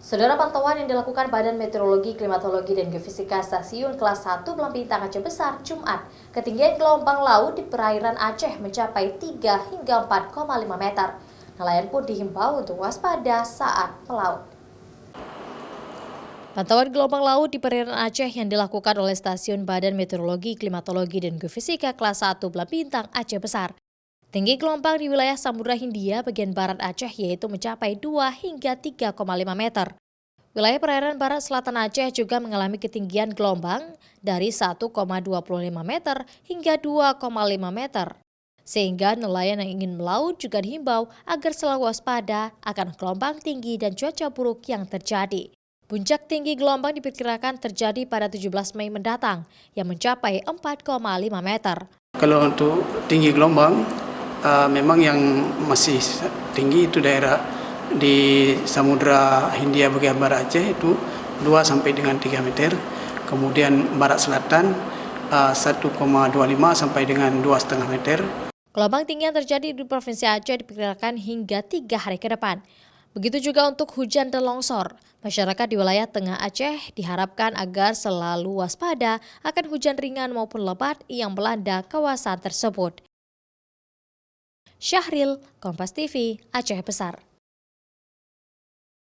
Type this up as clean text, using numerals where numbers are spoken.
Saudara, pantauan yang dilakukan Badan Meteorologi, Klimatologi, dan Geofisika Stasiun Kelas 1 Belampitang Aceh Besar, Jumat, ketinggian gelombang laut di perairan Aceh mencapai 3 hingga 4,5 meter. Nelayan pun dihimbau untuk waspada saat melaut. Pantauan gelombang laut di perairan Aceh yang dilakukan oleh Stasiun Badan Meteorologi, Klimatologi, dan Geofisika Kelas 1 Belampitang Aceh Besar. Tinggi gelombang di wilayah Samudra Hindia bagian barat Aceh yaitu mencapai 2 hingga 3,5 meter. Wilayah perairan barat selatan Aceh juga mengalami ketinggian gelombang dari 1,25 meter hingga 2,5 meter. Sehingga nelayan yang ingin melaut juga dihimbau agar selalu waspada akan gelombang tinggi dan cuaca buruk yang terjadi. Puncak tinggi gelombang diperkirakan terjadi pada 17 Mei mendatang yang mencapai 4,5 meter. Kalau untuk tinggi gelombang, memang yang masih tinggi itu daerah di Samudra Hindia bagian barat Aceh itu 2 sampai dengan 3 meter. Kemudian barat selatan 1,25 sampai dengan 2,5 meter. Gelombang tinggi yang terjadi di Provinsi Aceh diperkirakan hingga 3 hari ke depan. Begitu juga untuk hujan dan longsor. Masyarakat di wilayah tengah Aceh diharapkan agar selalu waspada akan hujan ringan maupun lebat yang melanda kawasan tersebut. Syahril, Kompas TV, Aceh Besar.